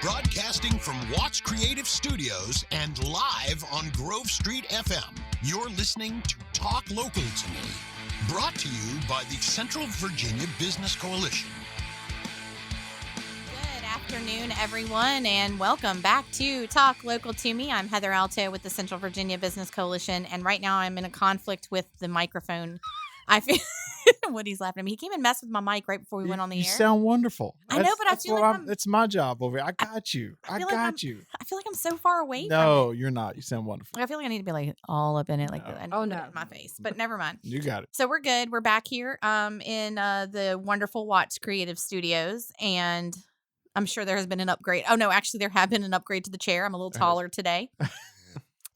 Broadcasting from Watts Creative Studios and live on Grove Street FM, you're listening to Talk Local to Me, brought to you by the Central Virginia Business Coalition. Good afternoon, everyone, and welcome back to Talk Local to Me. I'm Heather Alto with the Central Virginia Business Coalition, and right now I'm in a conflict with the microphone. I feel Woody's laughing at me. He came and messed with my mic right before we went on the air. You sound wonderful. I know, but I feel like it's my job over here. I got you. I got you. I feel like I'm so far away from it. No, you're not. You sound wonderful. I feel like I need to be like all up in it, like No. that. Oh, no. My face, but never mind. You got it. So we're good. We're back here in the wonderful Watts Creative Studios, and I'm sure there has been an upgrade. Oh no, actually there have been an upgrade to the chair. I'm a little taller today.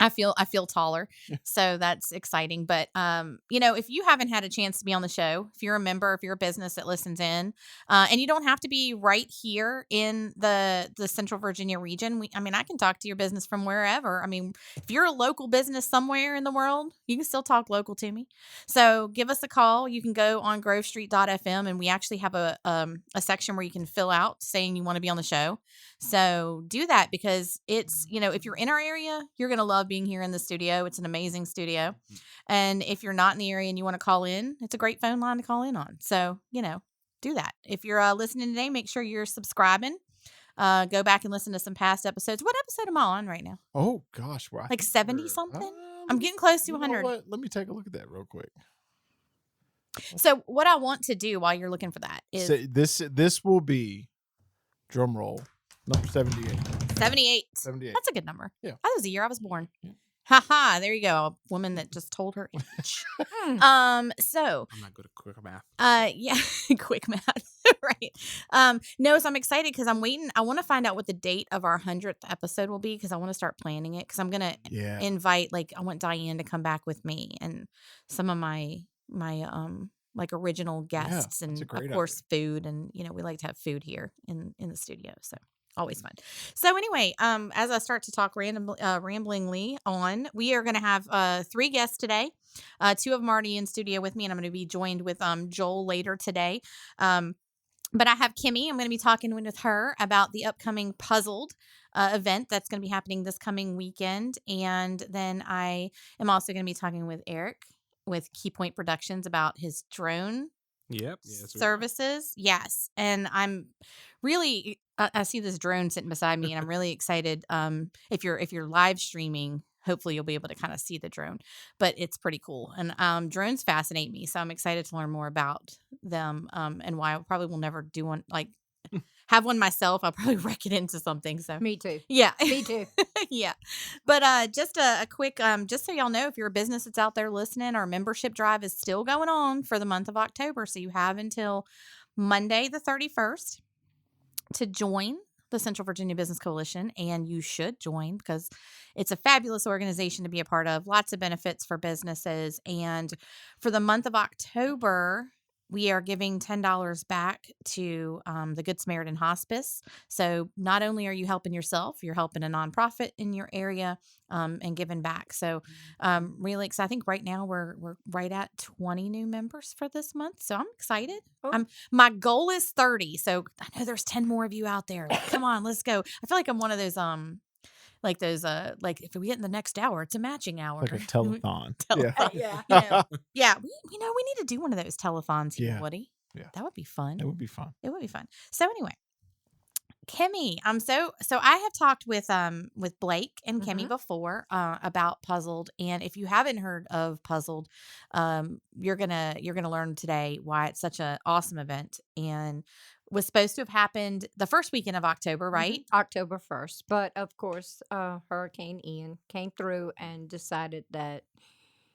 I feel taller, so that's exciting. But if you haven't had a chance to be on the show, if you're a member, if you're a business that listens in, and you don't have to be right here in the Central Virginia region. I can talk to your business from wherever. I mean, if you're a local business somewhere in the world, you can still talk local to me. So give us a call. You can go on grovestreet.fm, and we actually have a section where you can fill out saying you want to be on the show. So do that, because it's, if you're in our area, you're going to love being here in the studio. It's an amazing studio. And if you're not in the area and you want to call in, it's a great phone line to call in on. So, do that. If you're listening today, make sure you're subscribing. Go back and listen to some past episodes. What episode am I on right now? Oh, gosh. Like 70 something? I'm getting close to 100. Let me take a look at that real quick. So what I want to do while you're looking for that is... So this will be, drum roll, number 78. 78. 78. That's a good number. Yeah. That was the year I was born. Yeah. Ha there you go. A woman that just told her age. So I'm not good at quick math. Yeah, quick math. Right. No, so I'm excited because I'm waiting. I want to find out what the date of our 100th episode will be, because I want to start planning it, because I'm going to invite, I want Diane to come back with me and some of my original guests, and of course food, and we like to have food here in the studio, so always fun. So anyway, as I start to talk ramblingly on, we are going to have 3 guests today. 2 of them are already in studio with me, and I'm going to be joined with Joel later today. But I have Kimmie. I'm going to be talking with her about the upcoming Puzzled event that's going to be happening this coming weekend, and then I am also going to be talking with Eric with Key Point Productions about his drone services. Yes. And I'm really, I see this drone sitting beside me, and I'm really excited. If you're live streaming, hopefully you'll be able to kind of see the drone, but it's pretty cool. And drones fascinate me, so I'm excited to learn more about them, and why I probably will never do one, have one myself. I'll probably wreck it into something. So Me too. Yeah. Me too. Yeah. But just a quick, just so y'all know, if you're a business that's out there listening, our membership drive is still going on for the month of October. So you have until Monday the 31st to join the Central Virginia Business Coalition, and you should join because it's a fabulous organization to be a part of. Lots of benefits for businesses. And for the month of October, we are giving $10 back to the Good Samaritan Hospice. So not only are you helping yourself, you're helping a nonprofit in your area, and giving back. So really excited. I think right now we're right at 20 new members for this month. So I'm excited. Oh. My goal is 30. So I know there's 10 more of you out there. Come on, let's go. I feel like I'm one of those if we get in the next hour, it's a matching hour. Like a telethon. Yeah. Yeah. We need to do one of those telethons here, Woody. Yeah. That would be fun. It would be fun. So anyway, Kimmie, so I have talked with Blake and Kimmie before about Puzzled, and if you haven't heard of Puzzled, you're gonna learn today why it's such an awesome event, and was supposed to have happened the first weekend of October, right? October 1st. But of course, Hurricane Ian came through and decided that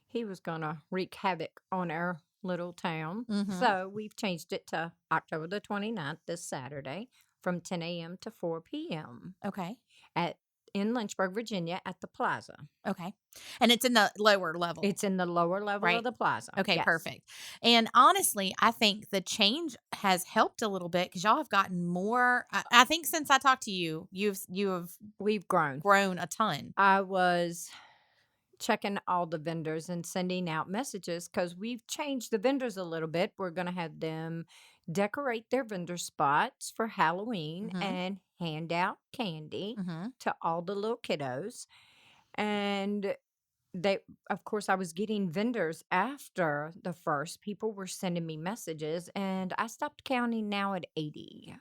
he was going to wreak havoc on our little town. Mm-hmm. So we've changed it to October the 29th, this Saturday, from 10 a.m. to 4 p.m. Okay. in Lynchburg, Virginia at the plaza. Okay. And it's in the lower level. It's in the lower level Right. of the plaza. Okay, Yes. perfect. And honestly, I think the change has helped a little bit because y'all have gotten more. I think since I talked to you, you have We've grown. grown a ton. I was checking all the vendors and sending out messages because we've changed the vendors a little bit. We're going to have them decorate their vendor spots for Halloween Mhm. and hand out candy Mm-hmm. to all the little kiddos. And they, of course, I was getting vendors after the first. People were sending me messages, and I stopped counting now at 80.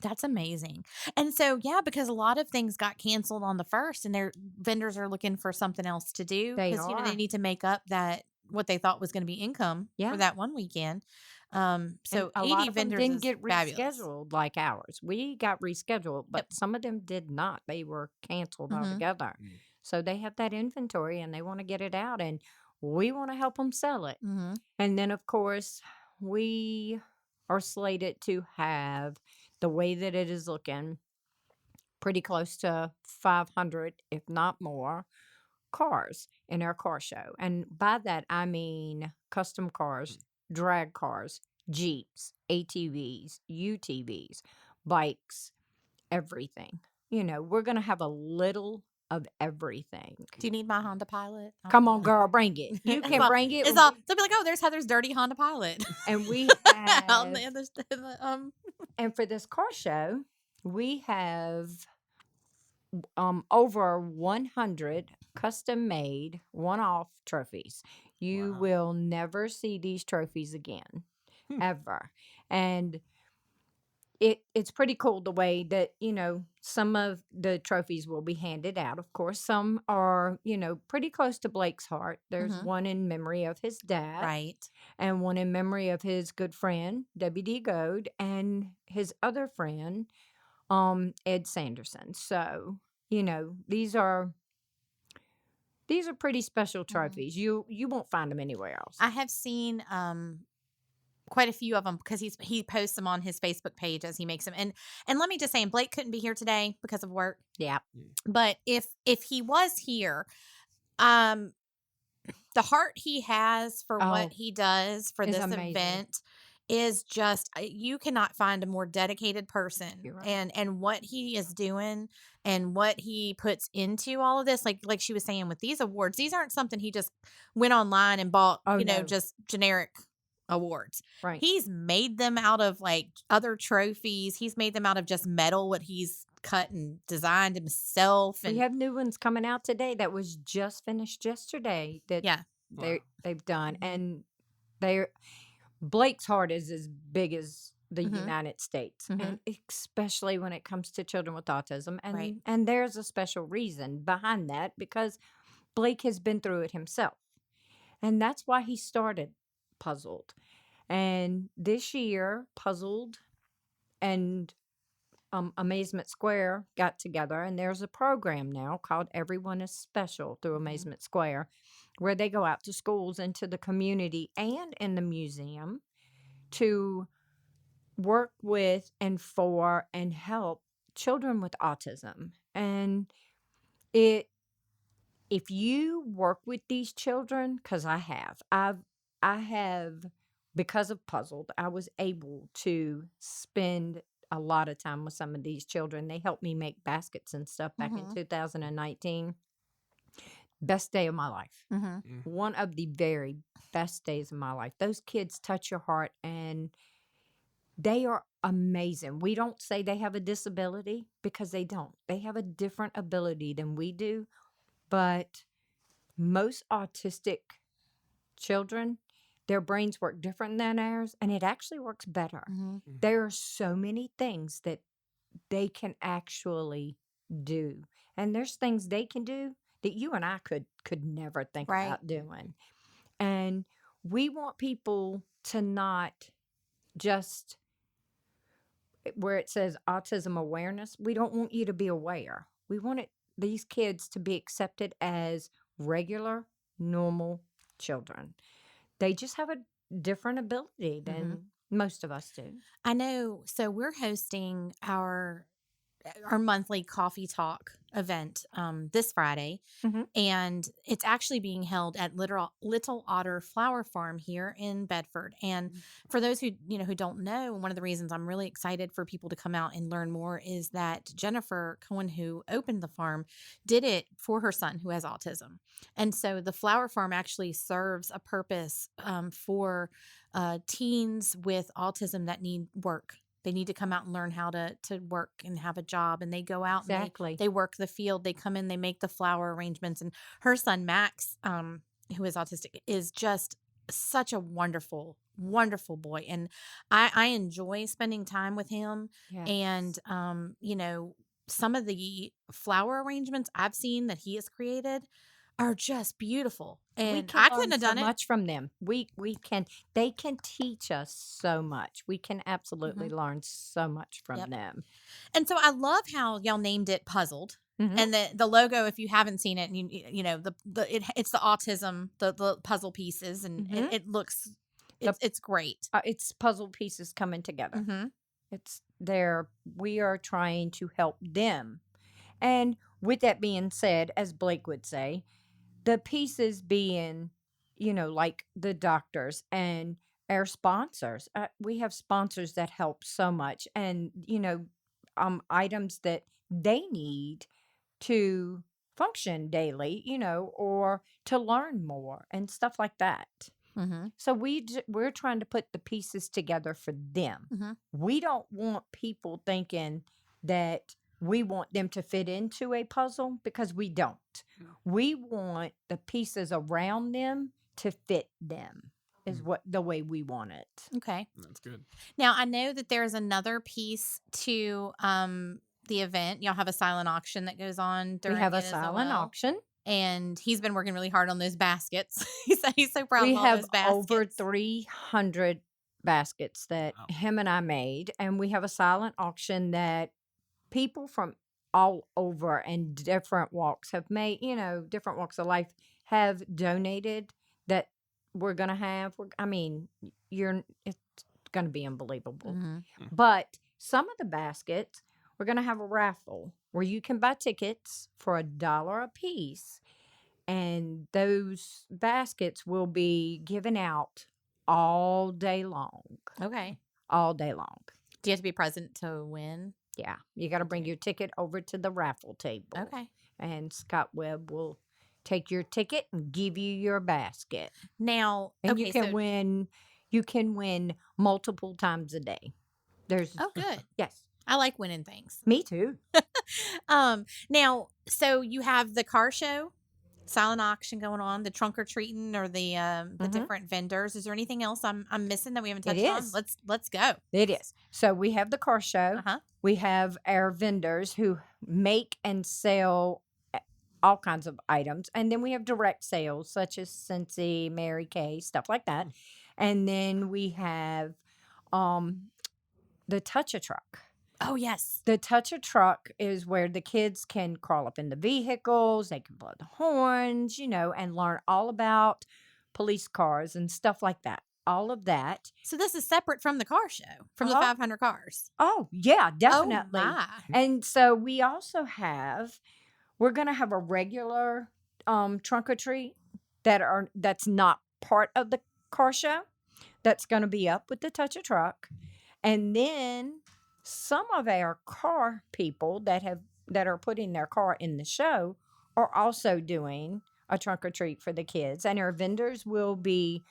That's amazing. And so, yeah, because a lot of things got canceled on the first, and their vendors are looking for something else to do They because they are. need to make up that what they thought was going to be income Yeah. for that one weekend. And So a 80 lot of them vendors didn't is get fabulous. rescheduled like ours. We got rescheduled, but Yep. some of them did not. They were canceled Mhm. altogether. So they have that inventory and they want to get it out, and we want to help them sell it. Mm-hmm. And then, of course, we are slated to have, the way that it is looking, pretty close to 500, if not more, cars in our car show. And by that, I mean custom cars, drag cars, Jeeps, ATVs, UTVs, bikes, everything. You know, we're going to have a little of everything. Do you need my Honda Pilot? Come on, girl, bring it. You It's can all- bring it. It's all. They'll be like, "Oh, there's Heather's dirty Honda Pilot." And we On have, the other, and for this car show, we have over 100 custom made one-off trophies. You will never see these trophies again, ever. And it's pretty cool the way that, you know, some of the trophies will be handed out. Of course, some are, you know, pretty close to Blake's heart. There's Mhm. one in memory of his dad, right. and one in memory of his good friend Debbie D. Goad, and his other friend Ed Sanderson. So, you know, these are pretty special trophies. You won't find them anywhere else. I have seen quite a few of them because he posts them on his Facebook page as he makes them. And let me just say, and Blake couldn't be here today because of work. Yeah. But if he was here, the heart he has for what he does for It's this amazing. event is just, you cannot find a more dedicated person. You're right. And what he is doing and what he puts into all of this, like she was saying with these awards, these aren't something he just went online and bought, Oh, you know, no. just generic awards. Right. He's made them out of like other trophies. He's made them out of just metal, what he's cut and designed himself. And We have new ones coming out today that was just finished yesterday that yeah, they've done. And Blake's heart is as big as the Mhm. United States, Mhm. and especially when it comes to children with autism. And Right. and there's a special reason behind that, because Blake has been through it himself. And that's why he started Puzzled. And this year, Puzzled and Amazement Square got together, and there's a program now called Everyone is Special through Amazement Square, where they go out to schools and to the community and in the museum to work with and for and help children with autism. And if you work with these children, because I have, because of Puzzled, I was able to spend a lot of time with some of these children. They helped me make baskets and stuff back in 2019. Best day of my life. One of the very best days of my life. Those kids touch your heart, and they are amazing. We don't say they have a disability, because they don't. They have a different ability than we do. But most autistic children, their brains work different than ours, and it actually works better. There are so many things that they can actually do. And there's things they can do that you and I could never think Right. about doing. And we want people to not just, where it says autism awareness, we don't want you to be aware. We want these kids to be accepted as regular, normal children. They just have a different ability than most of us do. I know. So we're hosting our monthly coffee talk event this Friday, and it's actually being held at Little Otter Flower Farm here in Bedford. And for those who don't know, one of the reasons I'm really excited for people to come out and learn more is that Jennifer Cohen, who opened the farm, did it for her son who has autism. And so the flower farm actually serves a purpose for teens with autism that need work they need to come out and learn how to work and have a job. And they go out Exactly. and they work the field. They come in, they make the flower arrangements. And her son, Max, who is autistic, is just such a wonderful, wonderful boy. And I enjoy spending time with him. Yes. And, you know, some of the flower arrangements I've seen that he has created are just beautiful. And I couldn't have done so it. much from them. They can teach us so much. We can absolutely learn so much from them. And so I love how y'all named it Puzzled. Mhm. And the logo, if you haven't seen it, and you know it's the autism, the puzzle pieces, and it looks it's great. It's puzzle pieces coming together. Mm-hmm. It's there. We are trying to help them. And with that being said, as Blake would say, the pieces being, you know, like the doctors and our sponsors. We have sponsors that help so much, and you know, items that they need to function daily, you know, or to learn more and stuff like that. Mm-hmm. So we're trying to put the pieces together for them. Mm-hmm. We don't want people thinking that we want them to fit into a puzzle, because we don't. We want the pieces around them to fit them, is what the way we want it. Okay. That's good. Now I know that there's another piece to the event. Y'all have a silent auction that goes on during We have it a as silent well. auction. And he's been working really hard on those baskets. He's so proud We of all have those baskets. over 300 baskets that him and I made, and we have a silent auction that people from all over and different walks have made, you know, different walks of life have donated, that we're going to have. I mean, it's going to be unbelievable. Mm-hmm. But some of the baskets, we're going to have a raffle where you can buy tickets for $1 a piece. And those baskets will be given out all day long. Okay. All day long. Do you have to be present to win? Yeah. You got to bring your ticket over to the raffle table. Okay. And Scott Webb will take your ticket and give you your basket. Now, And okay, you can win multiple times a day. Oh, good. Yes. I like winning things. Me too. Now, so you have the car show, silent auction going on, the trunk or treating, or the different vendors. Is there anything else I'm missing that we haven't touched on? Let's go. It is. So we have the car show. Uh-huh. We have our vendors who make and sell all kinds of items. And then we have direct sales, such as Scentsy, Mary Kay, stuff like that. And then we have the Touch-A-Truck. Oh, yes. The Touch-A-Truck is where the kids can crawl up in the vehicles, they can blow the horns, you know, and learn all about police cars and stuff like that. All of that. So this is separate from the car show, from the 500 cars. Oh, yeah, definitely. Oh, my. And so we also we're going to have a regular trunk or treat that's not part of the car show, that's going to be up with the Touch-A-Truck. And then some of our car people that are putting their car in the show are also doing a trunk or treat for the kids. And our vendors will be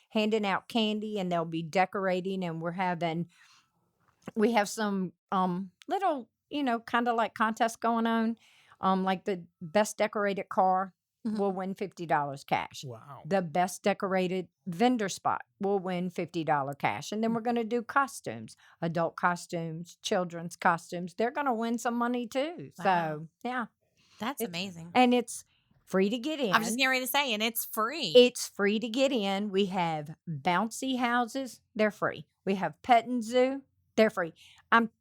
handing out candy, and they'll be decorating, and we have some little, you know, kind of like contests going on. Like the best decorated car will win $50 cash. Wow. The best decorated vendor spot will win $50 cash. And then we're going to do costumes, adult costumes, children's costumes. They're going to win some money too. Wow. So, yeah. That's amazing. And it's free to get in. I'm just getting ready to say, and it's free. It's free to get in. We have bouncy houses. They're free. We have pet and zoo. They're free.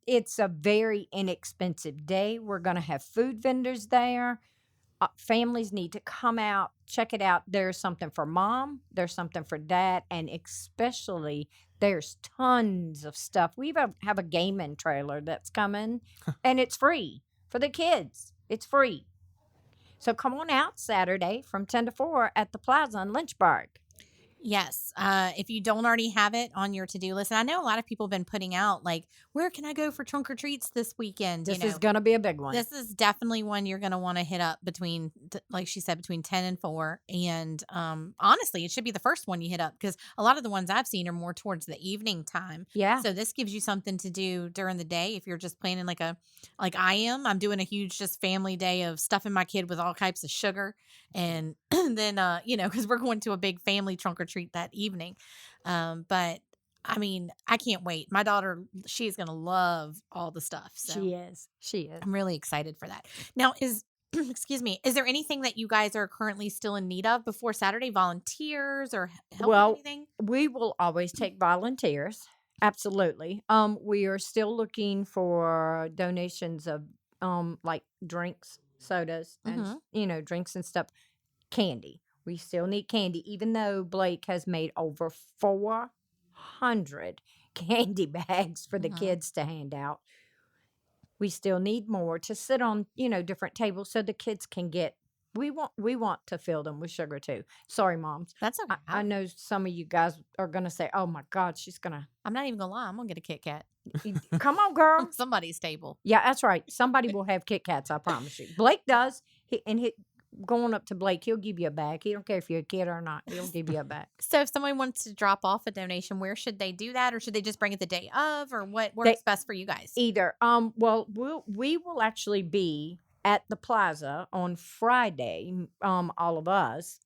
It's a very inexpensive day. We're going to have food vendors there. Families need to come out, check it out. There's something for mom. There's something for dad. And especially, there's tons of stuff. We have a gaming trailer that's coming, and it's free for the kids. It's free. So come on out Saturday from 10 to 4 at the Plaza in Lynchburg. Yes. If you don't already have it on your to-do list, and I know a lot of people have been putting out like, where can I go for trunk or treats this weekend? This is going to be a big one. This is definitely one you're going to want to hit up between, like she said, between 10 and 4. And honestly, it should be the first one you hit up because a lot of the ones I've seen are more towards the evening time. Yeah. So this gives you something to do during the day. If you're just planning like I'm doing a huge just family day of stuffing my kid with all types of sugar. And then, because we're going to a big family trunk or treat that evening. But I mean, I can't wait. My daughter, she's going to love all the stuff. So She is. I'm really excited for that. Now, excuse me, is there anything that you guys are currently still in need of before Saturday? Volunteers or help with anything? We will always take volunteers. Absolutely. We are still looking for donations of like drinks, sodas, and drinks and stuff. Candy. We still need candy, even though Blake has made over 400 candy bags for the kids to hand out. We still need more to sit on, different tables so the kids can get. We want to fill them with sugar too. Sorry, moms. That's okay. I know some of you guys are gonna say, "Oh my God, she's gonna." I'm not even gonna lie. I'm gonna get a Kit Kat. Come on, girl. Somebody's table. Yeah, that's right. Somebody will have Kit Kats. I promise you. Blake does. Going up to Blake, he'll give you a bag. He don't care if you're a kid or not. He'll give you a bag. So if someone wants to drop off a donation, where should they do that? Or should they just bring it the day of? Or what works best for you guys? Either. We will actually be at the plaza on Friday, all of us,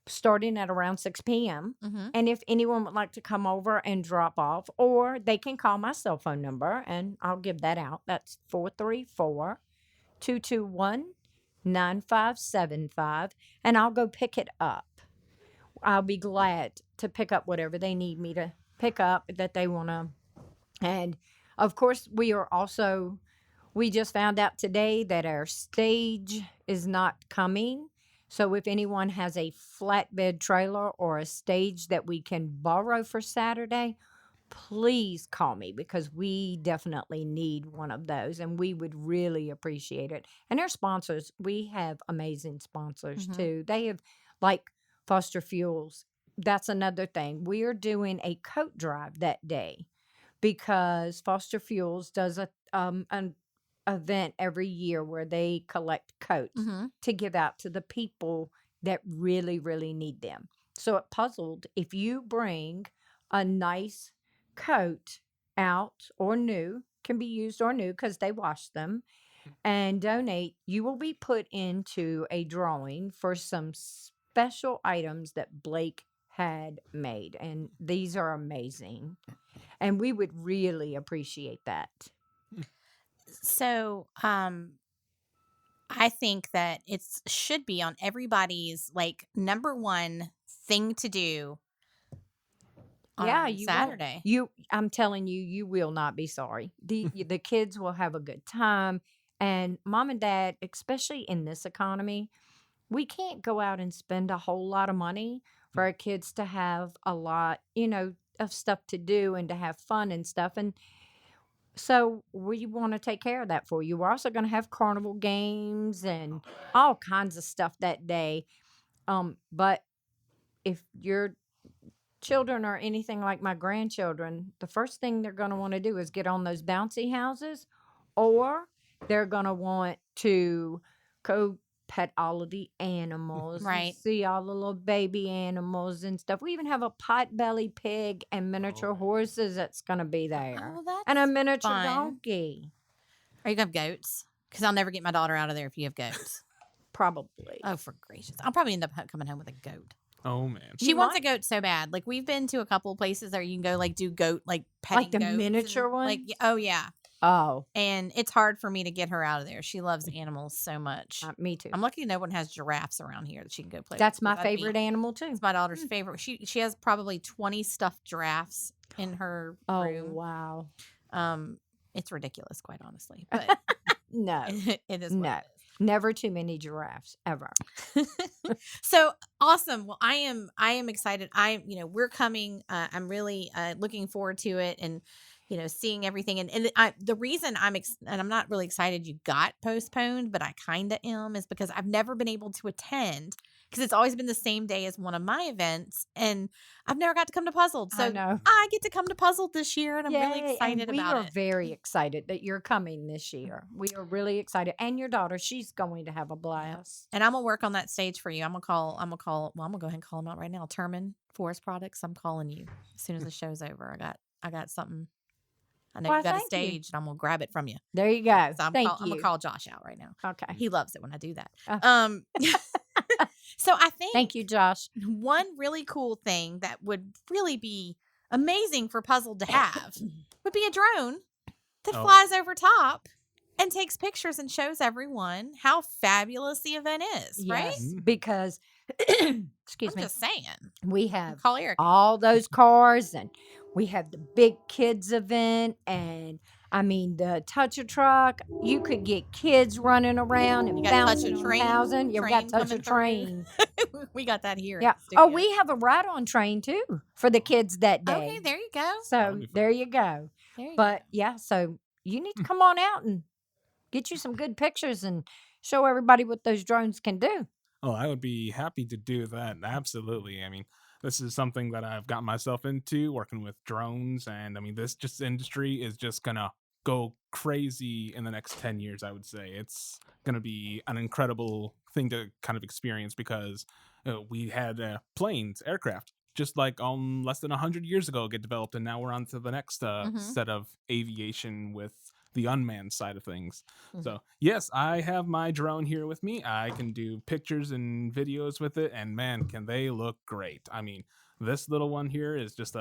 starting at around 6 p.m. And if anyone would like to come over and drop off, or they can call my cell phone number, and I'll give that out. That's 434-221-9575, and I'll go pick it up. I'll be glad to pick up whatever they need me to pick up that they want to. And of course, we just found out today that our stage is not coming. So if anyone has a flatbed trailer or a stage that we can borrow for Saturday, please call me because we definitely need one of those and we would really appreciate it. And our sponsors, we have amazing sponsors too. They have like Foster Fuels. That's another thing. We are doing a coat drive that day because Foster Fuels does an event every year where they collect coats to give out to the people that really, really need them. So at Puzzled, if you bring a nice coat out or new, can be used or new because they wash them, and donate, you will be put into a drawing for some special items that Blake had made. And these are amazing. And we would really appreciate that. So, I think that it should be on everybody's like number one thing to do on Saturday. I'm telling you, you will not be sorry. The kids will have a good time. And mom and dad, especially in this economy, we can't go out and spend a whole lot of money for our kids to have a lot, of stuff to do and to have fun and stuff. And so we want to take care of that for you. We're also going to have carnival games and all kinds of stuff that day. But if your children are anything like my grandchildren, the first thing they're going to want to do is get on those bouncy houses, or they're going to want to go pet all of the animals, right? See all the little baby animals and stuff. We even have a pot-belly pig and miniature horses that's going to be there. Oh, that's and a miniature fun. donkey. Are you going to have goats? Because I'll never get my daughter out of there if you have goats. Probably. Oh, for gracious. I'll probably end up coming home with a goat. Oh, man. She wants a goat so bad. Like, we've been to a couple of places where you can go, like, do goat, like, petting like the goats miniature and, one? like, oh, yeah. Oh. And it's hard for me to get her out of there. She loves animals so much. Me too. I'm lucky no one has giraffes around here that she can go play That's with. my favorite animal, too. It's my daughter's favorite. She has probably 20 stuffed giraffes in her room. Oh, wow. It's ridiculous, quite honestly. But no. it is what it is. Never too many giraffes ever. So awesome. Well, I am excited. We're coming. I'm really looking forward to it, and seeing everything. And the reason I'm not really excited you got postponed, but I kind of am, is because I've never been able to attend because it's always been the same day as one of my events, and I've never got to come to Puzzled. So I know. I get to come to Puzzled this year, and I'm really Yay, excited and we about are it. very excited that you're coming this year. We are really excited. And your daughter, she's going to have a blast. And I'm gonna work on that stage for you. I'm gonna go ahead and call them out right now. Terman Forest Products. I'm calling you as soon as the show's over. I got something. I know Well, you got a thank you. stage, and I'm gonna grab it from you. There you go. So I'm Thank gonna you. call Josh out right now. Okay. He loves it when I do that. Oh. So I think Thank you, Josh. one really cool thing that would really be amazing for Puzzled to have would be a drone that flies over top and takes pictures and shows everyone how fabulous the event is, right? Yes, because excuse I'm me, just saying. we have Call Eric. all those cars, and we have the big kids event, and I mean the touch a truck. You could get kids running around and You got Touch bouncing a on Train, housing. You got train touch a coming through. train. We got that here. Yeah. in the Oh, studio. we have a ride on train too for the kids that day. Okay, there you go. So Wonderful. there you go. There you But yeah, so you need to come on out and get you some good pictures and show everybody what those drones can do. Oh, I would be happy to do that. Absolutely. I mean, this is something that I've gotten myself into, working with drones. And I mean, this industry is just going to go crazy in the next 10 years, I would say. It's going to be an incredible thing to kind of experience because we had planes, aircraft, just like less than 100 years ago get developed. And now we're on to the next set of aviation with the unmanned side of things. So yes, I have my drone here with me. I can do pictures and videos with it, and man, can they look great. I mean, this little one here is just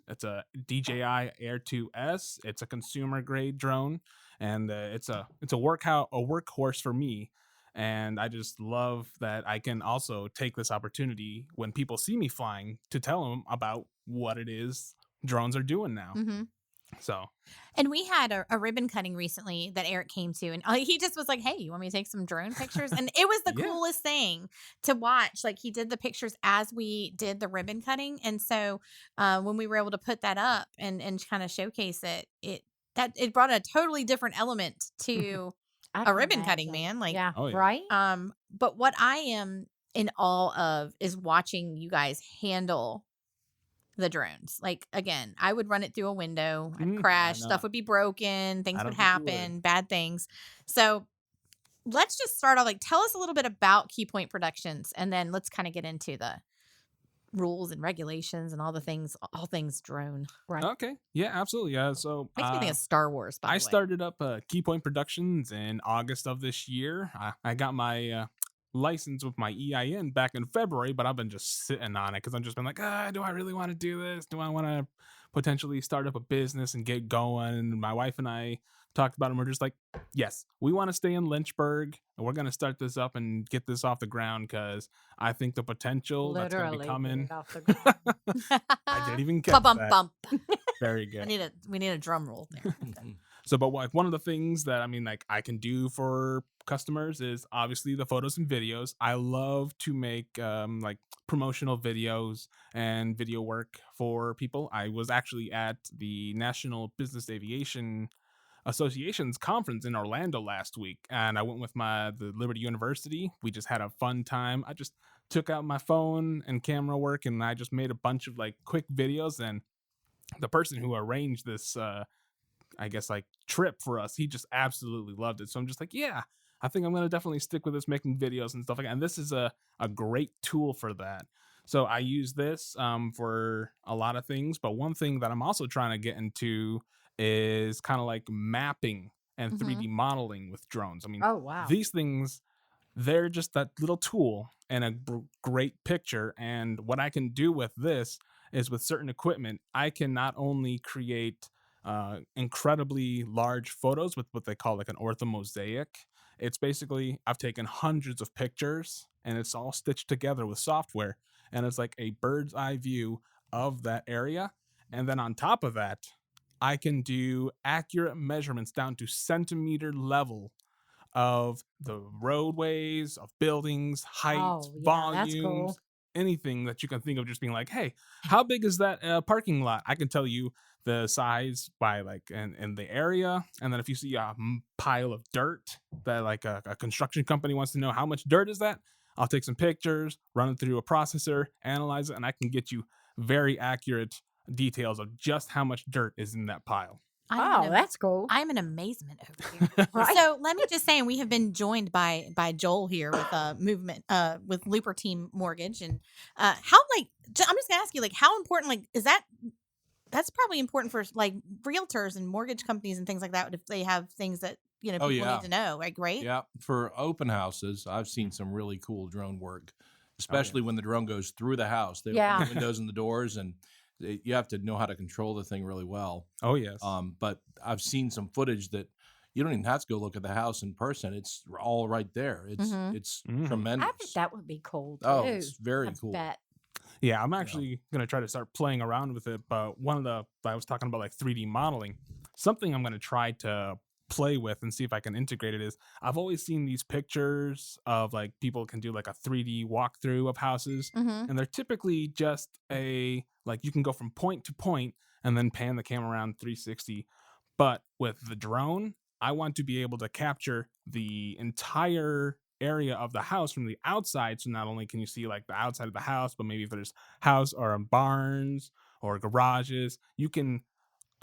it's a DJI Air 2S. It's a consumer grade drone, and it's a workhorse for me. And I just love that I can also take this opportunity when people see me flying to tell them about what it is drones are doing now. Mm-hmm. So, and we had a ribbon cutting recently that Eric came to, and he just was like, "Hey, you want me to take some drone pictures?" And it was the Yeah. coolest thing to watch. Like he did the pictures as we did the ribbon cutting, and so when we were able to put that up and kind of showcase it, it brought a totally different element to I a can ribbon cutting, imagine. man. Like, Yeah, Oh, yeah. right? but what I am in awe of is watching you guys handle the drones. Like again, I would run it through a window, I'd crash, know. stuff would be broken, things I would don't think you would. happen, bad things. So let's just start off. Like, tell us a little bit about Key Point Productions, and then let's kind of get into the rules and regulations and all things drone. Right. Okay. Yeah, absolutely. Yeah. So Makes me think of Star Wars. By the I way. started up Key Point Productions in August of this year. I got my license with my EIN back in February, but I've been just sitting on it because I've just been like, do I really want to do this? Do I want to potentially start up a business and get going? And my wife and I talked about it, and we're just like, yes, we want to stay in Lynchburg, and we're going to start this up and get this off the ground because I think the potential that's going to be coming. Off the ground. I didn't even catch Bump, that. bump. Very good. We need a drum roll there. So, but one of the things that I can do for customers is obviously the photos and videos. I love to make like promotional videos and video work for people. I was actually at the National Business Aviation Association's conference in Orlando last week, and I went with the Liberty University. We just had a fun time. I just took out my phone and camera work, and I just made a bunch of like quick videos. And the person who arranged this trip for us, he just absolutely loved it. So I'm just like, yeah, I think I'm going to definitely stick with this, making videos and stuff like that. And this is a great tool for that. So I use this for a lot of things. But one thing that I'm also trying to get into is kind of like mapping and 3D modeling with drones. I mean, Oh, wow. these things, they're just that little tool and a great picture. And what I can do with this is with certain equipment, I can not only create incredibly large photos with what they call like an orthomosaic. It's basically, I've taken hundreds of pictures and it's all stitched together with software. And it's like a bird's eye view of that area. And then on top of that, I can do accurate measurements down to centimeter level of the roadways, of buildings, heights, Oh, yeah, volumes, that's cool. anything that you can think of, just being like, hey, how big is that parking lot? I can tell you the size by like in the area. And then if you see a pile of dirt that like a construction company wants to know how much dirt is that, I'll take some pictures, run it through a processor, analyze it, and I can get you very accurate details of just how much dirt is in that pile. Oh, that's cool. I'm in amazement over here. Right? So let me just say, we have been joined by Joel here with movement with Looper Team Mortgage, and how I'm just gonna ask you, like, how important is that? That's probably important for like realtors and mortgage companies and things like that if they have things that people need to know, like, right? Yeah, for open houses, I've seen some really cool drone work, especially when the drone goes through the house. They open the windows and the doors, and you have to know how to control the thing really well. Oh, yes. But I've seen some footage that you don't even have to go look at the house in person. It's all right there. It's tremendous. I think that would be cool too. Oh, it's very I cool. bet. Yeah, I'm actually going to try to start playing around with it. But I was talking about like 3D modeling. Something I'm going to try to play with and see if I can integrate it is I've always seen these pictures of like people can do like a 3D walkthrough of houses. And they're typically just like you can go from point to point and then pan the camera around 360. But with the drone, I want to be able to capture the entire area of the house from the outside. So not only can you see like the outside of the house, but maybe if there's house or barns or garages, you can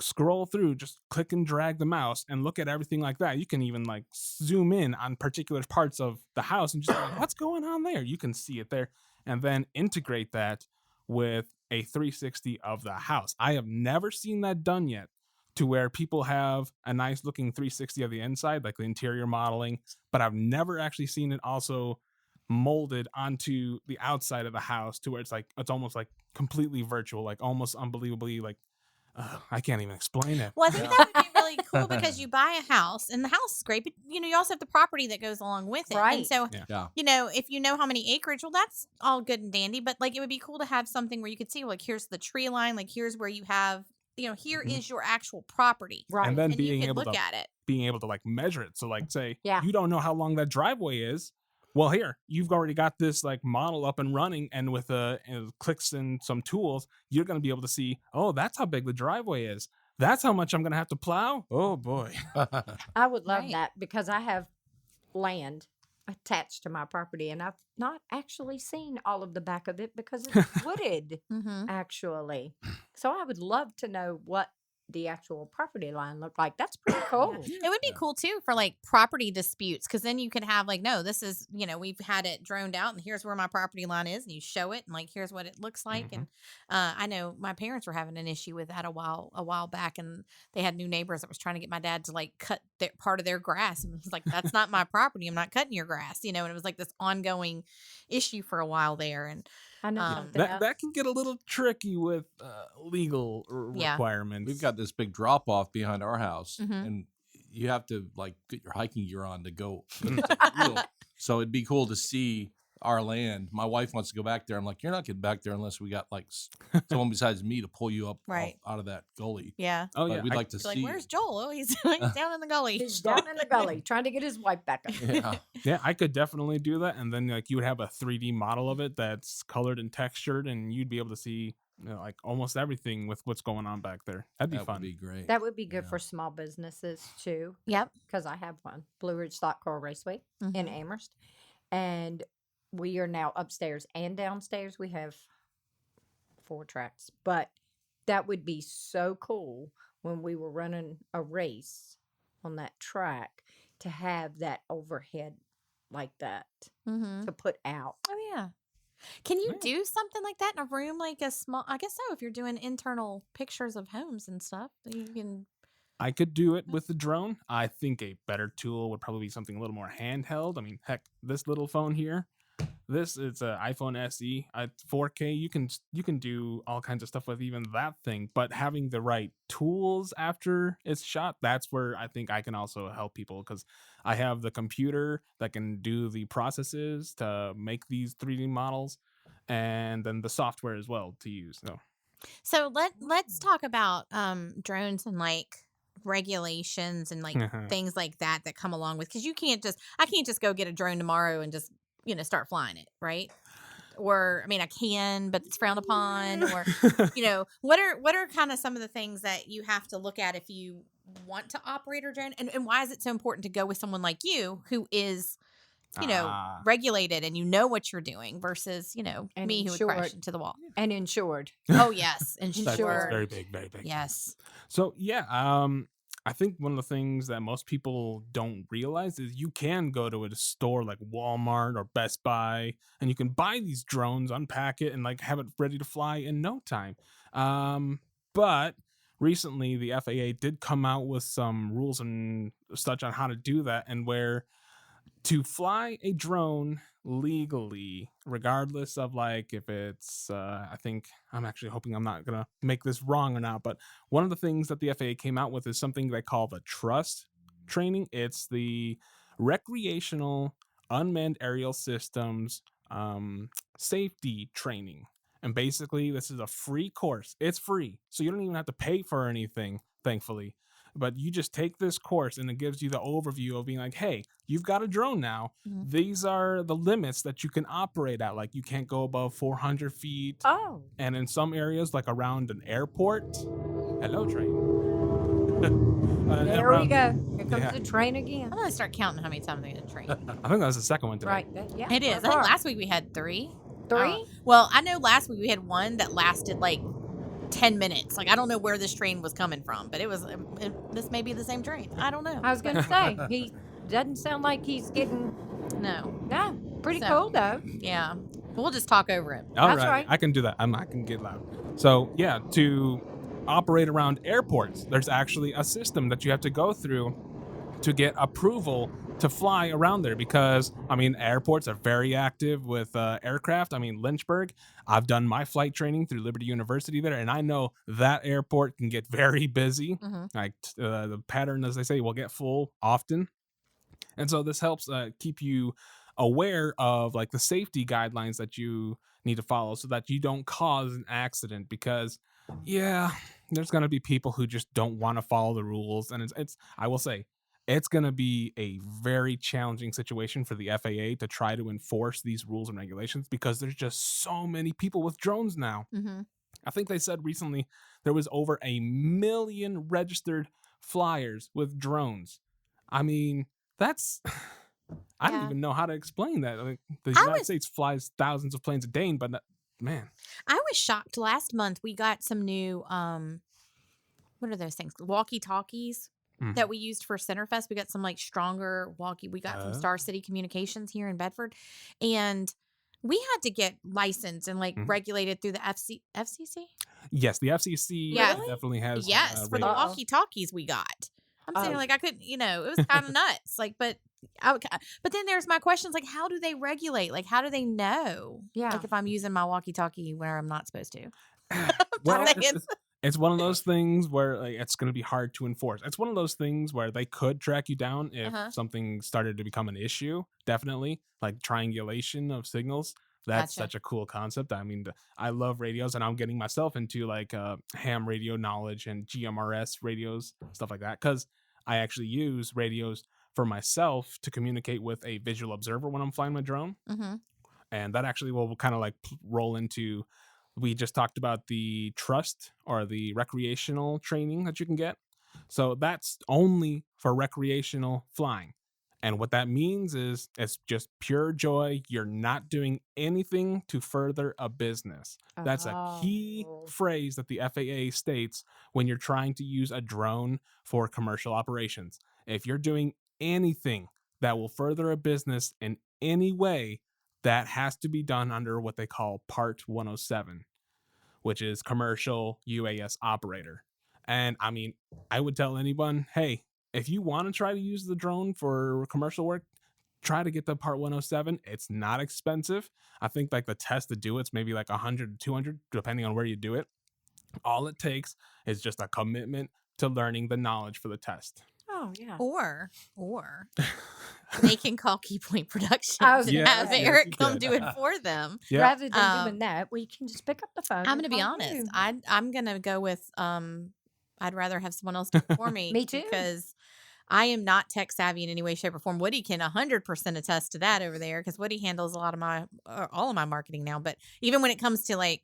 scroll through, just click and drag the mouse and look at everything like that. You can even like zoom in on particular parts of the house and just like, what's going on there? You can see it there, and then integrate that with a 360 of the house. I have never seen that done yet, to where people have a nice looking 360 of the inside, like the interior modeling, but I've never actually seen it also molded onto the outside of the house to where it's almost like completely virtual, like almost unbelievably like, I can't even explain it. Well, I think that would be really cool because you buy a house and the house is great, but you also have the property that goes along with it. Right. And so, Yeah. if you know how many acreage, well, that's all good and dandy, but like it would be cool to have something where you could see, like, here's the tree line, like here's where you have, here is your actual property. Right. And then And being you could able look to at it. being able to like measure it. So like say Yeah. you don't know how long that driveway is. Well, here you've already got this like model up and running, and with clicks and some tools, you're going to be able to see, oh, that's how big the driveway is. That's how much I'm going to have to plow. Oh boy. I would love Right. that because I have land attached to my property and I've not actually seen all of the back of it because it's wooded actually. So I would love to know what the actual property line looked like. That's pretty cool. It would be cool too for like property disputes, because then you could have like, no, this is, we've had it droned out and here's where my property line is, and you show it and like here's what it looks like. And I know my parents were having an issue with that a while back, and they had new neighbors that was trying to get my dad to like cut part of their grass, and it was like, that's not my property, I'm not cutting your grass, and it was like this ongoing issue for a while there. And I know something else. that can get a little tricky with legal requirements. We've got this big drop off behind our house, and you have to like get your hiking gear on to go. So it'd be cool to see our land. My wife wants to go back there. I'm like, you're not getting back there unless we got like someone besides me to pull you up out of that gully. Yeah. Oh But yeah. we'd like to Like, see. where's Joel? Oh, he's down in the gully. He's down in the gully trying to get his wife back up. Yeah. Yeah, I could definitely do that, and then like you would have a 3D model of it that's colored and textured, and you'd be able to see like almost everything with what's going on back there. That'd be That fun. would be great. That would be good for small businesses too. Yep. Because I have one, Blue Ridge Stock Car Raceway in Mhm. Amherst. And we are now upstairs and downstairs. We have 4 tracks. But that would be so cool when we were running a race on that track to have that overhead like that Mm-hmm. to put out. Oh, yeah. Can you Yeah. do something like that in a room, like a small? I guess so. If you're doing internal pictures of homes and stuff, you can. I could do it with the drone. I think a better tool would probably be something a little more handheld. I mean, heck, this little phone here, it's an iPhone SE at 4K. You can do all kinds of stuff with even that thing. But having the right tools after it's shot, that's where I think I can also help people, because I have the computer that can do the processes to make these 3D models, and then the software as well to use. So let's talk about drones and like regulations and like things like that come along with, because I can't just go get a drone tomorrow and just start flying it, right? Or I mean I can, but it's frowned upon. Or what are kind of some of the things that you have to look at if you want to operate a drone, and why is it so important to go with someone like you who is regulated and you know what you're doing versus, And me who would crash into the wall. And insured. Oh, yes. That's Insured. very big, very big. Yes. So, yeah, I think one of the things that most people don't realize is you can go to a store like Walmart or Best Buy and you can buy these drones, unpack it, and like have it ready to fly in no time. But recently the FAA did come out with some rules and such on how to do that, and where to fly a drone legally, regardless of like if it's I think I'm actually hoping I'm not gonna make this wrong or not, but one of the things that the FAA came out with is something they call the trust training. It's the recreational unmanned aerial systems safety training. And basically this is a free course. It's free, so you don't even have to pay for anything, thankfully. But you just take this course and it gives you the overview of being like, hey, you've got a drone now. Mhm. These are the limits that you can operate at. Like you can't go above 400 feet. Oh. And in some areas, like around an airport. Hello, train. There we go. Here comes Yeah. the train again. I'm going to start counting how many times I get a train. I think that was the second one today. Right. Yeah. It is. I think last week we had 3. 3? Well, I know last week we had one that lasted like 10 minutes. Like, I don't know where this train was coming from, but this may be the same train. I don't know. I was going to say, he doesn't sound like he's getting. No. No. Pretty So- cool, though. Yeah. We'll just talk over it. All That's right. right. I can do that. I can get loud. So, yeah, to operate around airports, there's actually a system that you have to go through to get approval to fly around there, because airports are very active with aircraft. Lynchburg, I've done my flight training through Liberty University there, and I know that airport can get very busy. Mhm. Like the pattern, as they say, will get full often. And so this helps keep you aware of like the safety guidelines that you need to follow so that you don't cause an accident, because there's going to be people who just don't want to follow the rules. And it's I will say, it's going to be a very challenging situation for the FAA to try to enforce these rules and regulations, because there's just so many people with drones now. Mm-hmm. I think they said recently there was over 1 million registered flyers with drones. That's I don't Yeah. even know how to explain that. The United States flies thousands of planes a day, but man. I was shocked. Last month we got some new what are those things? Walkie-talkies that we used for Centerfest. We got some like stronger we got from Star City Communications here in Bedford, and we had to get licensed and like regulated through the FCC. Yes, the FCC definitely has. For the walkie-talkies we got. I'm saying like I couldn't, it was kind of nuts. Like, but then there's my questions like, how do they regulate? Like, how do they know? Yeah. Like if I'm using my walkie-talkie where I'm not supposed to. Well, it's one of those things where like, it's going to be hard to enforce. It's one of those things where they could track you down if something started to become an issue. Definitely, like triangulation of signals. That's such a cool concept. I love radios, and I'm getting myself into like ham radio knowledge and GMRS radios, stuff like that, because I actually use radios for myself to communicate with a visual observer when I'm flying my drone. Mm-hmm. And that actually will kind of like roll into, we just talked about the trust or the recreational training that you can get. So that's only for recreational flying. And what that means is it's just pure joy. You're not doing anything to further a business. That's a key phrase that the FAA states when you're trying to use a drone for commercial operations. If you're doing anything that will further a business in any way, that has to be done under what they call Part 107, which is commercial UAS operator. And I would tell anyone, hey, if you want to try to use the drone for commercial work, try to get the Part 107. It's not expensive. I think like the test to do it's maybe like $100 to $200, depending on where you do it. All it takes is just a commitment to learning the knowledge for the test. Oh, yeah. Or they can call Key Point Production I was and gonna have say, Eric you come can. do it for them. Yeah. Rather than doing that, we can just pick up the phone. I'm going to and be call honest. you. I'm going to go with I'd rather have someone else do it for me. Me too. Because I am not tech savvy in any way, shape, or form. Woody can 100% attest to that over there, because Woody handles all of my marketing now. But even when it comes to like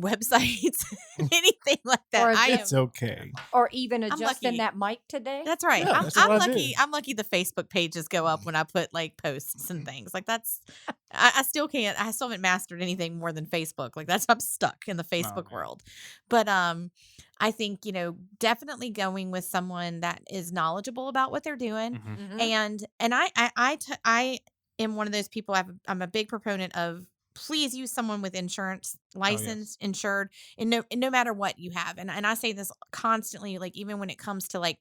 websites, anything like that. Or I am. It's okay. Or even I'm adjusting lucky. that mic today. That's right. Yeah, that's what I lucky. did. I'm lucky the Facebook pages go up when I put like posts and things. Like that's I still can't I still haven't mastered anything more than Facebook. Like that's I'm stuck in the Facebook world. But I think, definitely going with someone that is knowledgeable about what they're doing. Mm-hmm. And I am one of those people I'm a big proponent of please use someone with insurance, licensed, insured, and no matter what you have. And I say this constantly, like even when it comes to like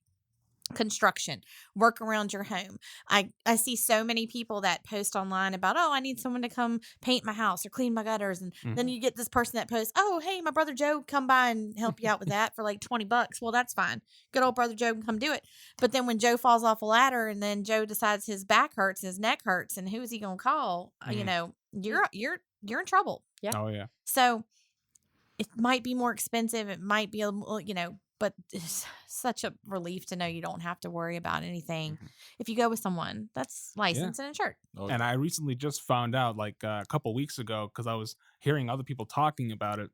construction, work around your home. I see so many people that post online about, oh, I need someone to come paint my house or clean my gutters. And then you get this person that posts, oh, hey, my brother Joe, come by and help you out with that for like $20. Well, that's fine. Good old brother Joe can come do it. But then when Joe falls off a ladder and then Joe decides his back hurts, his neck hurts, and who is he going to call? You're in trouble. Yeah. Oh yeah. So it might be more expensive. It might be but it's such a relief to know you don't have to worry about anything if you go with someone that's licensed and insured. Oh, And I recently just found out, like a couple weeks ago, because I was hearing other people talking about it.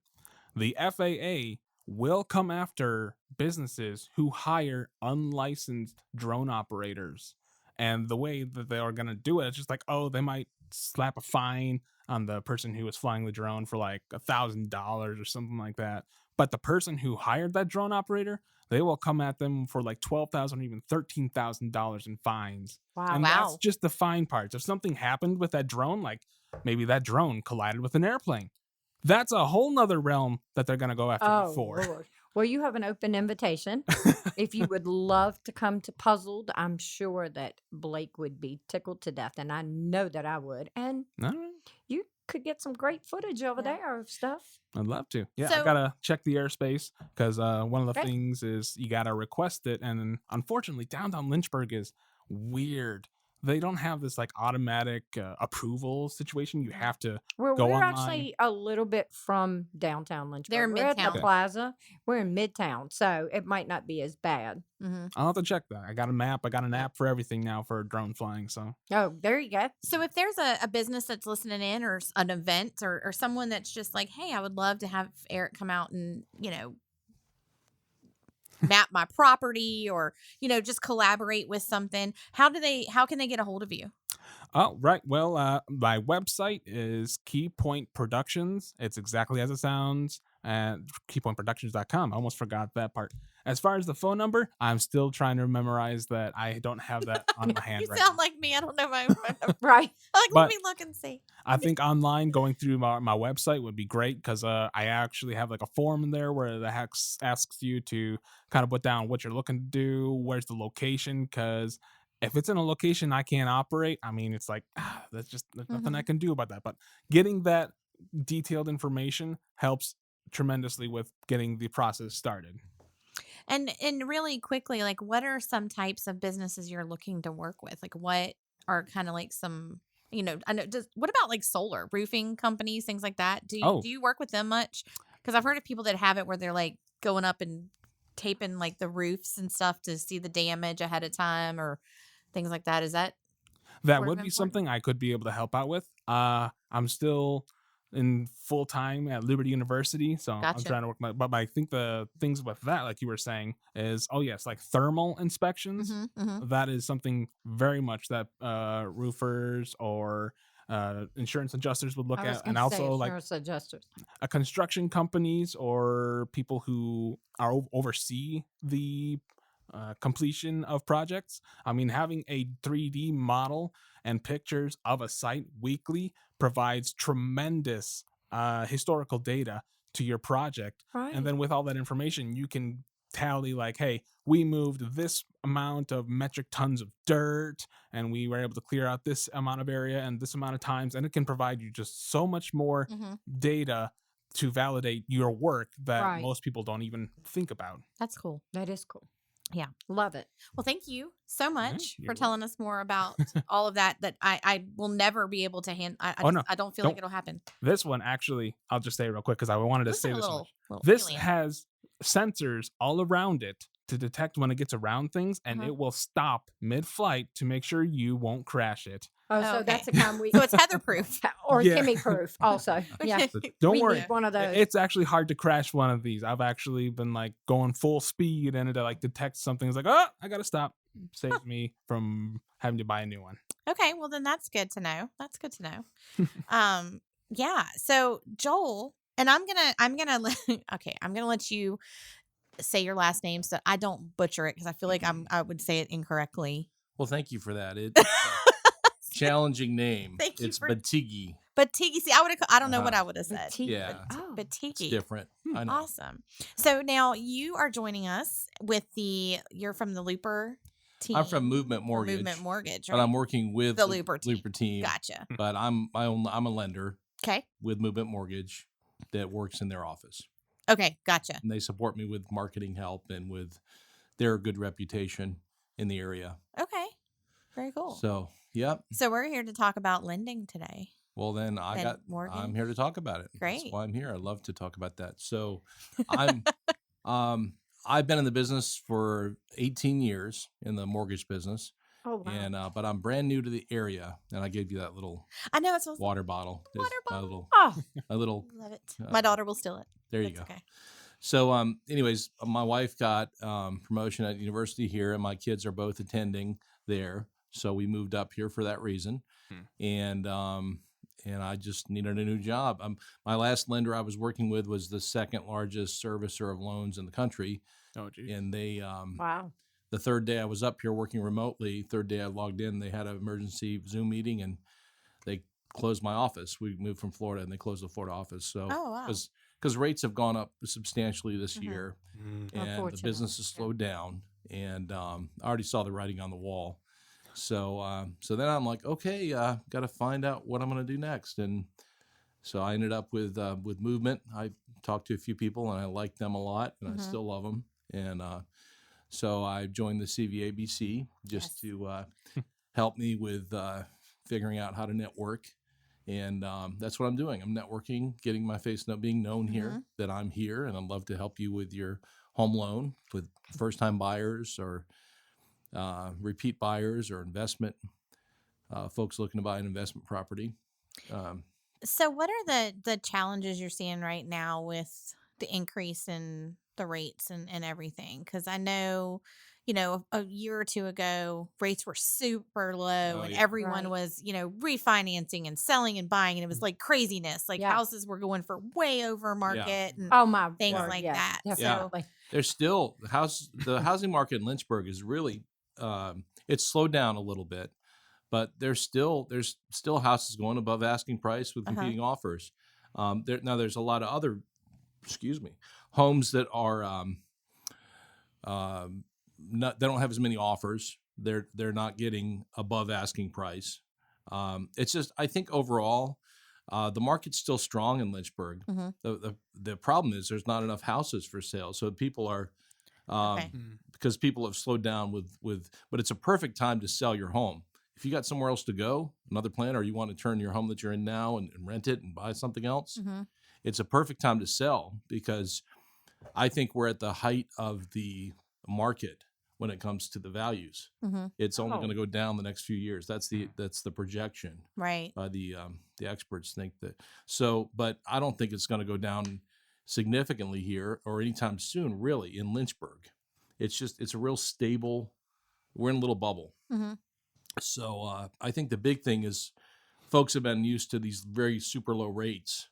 The FAA will come after businesses who hire unlicensed drone operators. And the way that they are going to do it, it's just like, oh, they might slap a fine on the person who was flying the drone for like $1,000 or something like that. But the person who hired that drone operator, they will come at them for like $12,000 or even $13,000 in fines. Wow. And that's just the fine parts. If something happened with that drone, like maybe that drone collided with an airplane, that's a whole nother realm that they're going to go after you for. Lord. Well, you have an open invitation. If you would love to come to Puzzled, I'm sure that Blake would be tickled to death, and I know that I would. And All right. you could get some great footage over there of stuff. I'd love to. Yeah, So- I gotta check the airspace because one of the things is you gotta request it, and then, unfortunately, downtown Lynchburg is weird. They don't have this like automatic approval situation. You have to Well, go we're online. actually a little bit from downtown Lynchburg. They're in We're at the Midtown. plaza. We're in Midtown, so it might not be as bad. I'll have to check that. I got a map. I got an app for everything now for drone flying. So Oh, there you go. So if there's a business that's listening in or an event or someone that's just like, hey, I would love to have Eric come out and, map my property or, just collaborate with something, how can they get a hold of you? Oh, right. Well, my website is Key Point Productions. It's exactly as it sounds at keypointproductions.com. I almost forgot that part. As far as the phone number, I'm still trying to memorize that. I don't have that on my hand You right sound now. like me. I don't know my phone number. Right. Let But- me look and see. I think online going through my website would be great because I actually have like a form in there where the asks you to kind of put down what you're looking to do, where's the location, because if it's in a location I can't operate, I mean, it's like, there's nothing I can do about that. But getting that detailed information helps tremendously with getting the process started. And really quickly, like what are some types of businesses you're looking to work with? Like what are kind of like some, I know, what about like solar roofing companies, things like that? Do you work with them much? Because I've heard of people that have it where they're like going up and taping like the roofs and stuff to see the damage ahead of time or things like that. Is that That sort of would be important? something I could be able to help out with. I'm still in full time at Liberty University, so I'm Gotcha. trying to work but I think the things with that, like you were saying, is like thermal inspections. That is something very much that roofers or insurance adjusters would look I was at, and gonna say also like insurance adjusters. construction companies or people who are oversee the completion of projects. I mean, having a 3D model and pictures of a site weekly provides tremendous historical data to your project. Right. And then with all that information, you can tally like, hey, we moved this amount of metric tons of dirt and we were able to clear out this amount of area and this amount of times. And it can provide you just so much more data to validate your work that Right. most people don't even think about. That's cool. That is cool. Yeah. Love it. Well, thank you so much you're for telling us more about all of that I will never be able to handle. I don't feel like Don't. it'll happen. This one, actually, I'll just say it real quick because I wanted to say Looks like a this little- much. little This alien. has sensors all around it to detect when it gets around things, and Uh-huh. it will stop mid-flight to make sure you won't crash it. Oh, so okay. that's the kind we So it's Heather proof. or Yeah. Kimmie proof also. Yeah. Don't we worry. need one of those. It's actually hard to crash one of these. I've actually been like going full speed and it like detects something. It's like, oh, I gotta stop. Saves me from having to buy a new one. Okay, well then that's good to know. That's good to know. Yeah. So Joel, and I'm gonna let you say your last name so I don't butcher it because I feel like I would say it incorrectly. Well, thank you for that. It's a challenging name. Thank you It's for- Battige. Battige. See, I don't know what I would have said. Battige. Yeah. Oh. It's Battige. different. I know. Awesome. So now you are joining us with you're from the Looper team. I'm from Movement or Mortgage. Movement Mortgage, But right? I'm working with The Looper team. team. Gotcha. But I'm a lender Okay. with Movement Mortgage that works in their office. Okay. Gotcha. And they support me with marketing help and with their good reputation in the area. Okay. Very cool. So, yep. So we're here to talk about lending today. Well, then And I'm here to talk about it. Great. That's why I'm here. I love to talk about that. So I've been in the business for 18 years in the mortgage business. Oh wow. And but I'm brand new to the area, and I gave you that little I know it's water bottle. It's Water my bottle. Oh, love it. My daughter will steal it. There you That's go. Okay. So, anyways, my wife got promotion at university here, and my kids are both attending there. So we moved up here for that reason, and I just needed a new job. My last lender I was working with was the second largest servicer of loans in the country, Oh, geez. and they wow. the third day I was up here working remotely. Third day I logged in, they had an emergency Zoom meeting, and they closed my office. We moved from Florida, and they closed the Florida office. So Oh, wow. because rates have gone up substantially this year, and the Unfortunately, business has slowed down, and I already saw the writing on the wall. So then I'm like, okay, got to find out what I'm going to do next, and so I ended up with Movement. I talked to a few people, and I liked them a lot, and I still love them, and so I joined the CVABC just to help me with figuring out how to network. And that's what I'm doing. I'm networking, getting my face being known here, that I'm here, and I'd love to help you with your home loan with first-time buyers or repeat buyers or investment folks looking to buy an investment property. So what are the challenges you're seeing right now with the increase in the rates and everything? Because I know, a year or two ago, rates were super low and everyone Right. was, refinancing and selling and buying. And it was like craziness. Like Yeah. houses were going for way over market and Oh my things word, like yes, that. Definitely. There's still the housing market in Lynchburg is really it's slowed down a little bit, but there's still houses going above asking price with competing offers. There's a lot of other homes that are they don't have as many offers. They're not getting above asking price. It's just, I think overall the market's still strong in Lynchburg. The problem is there's not enough houses for sale, so people are because people have slowed down but it's a perfect time to sell your home. If you got somewhere else to go, another plan, or you want to turn your home that you're in now and rent it and buy something else, it's a perfect time to sell, because I think we're at the height of the market when it comes to the values. It's only going to go down the next few years. That's the projection. Right. The experts think that. So, but I don't think it's going to go down significantly here or anytime soon, really, in Lynchburg. It's a real stable, we're in a little bubble. So I think the big thing is folks have been used to these very super low rates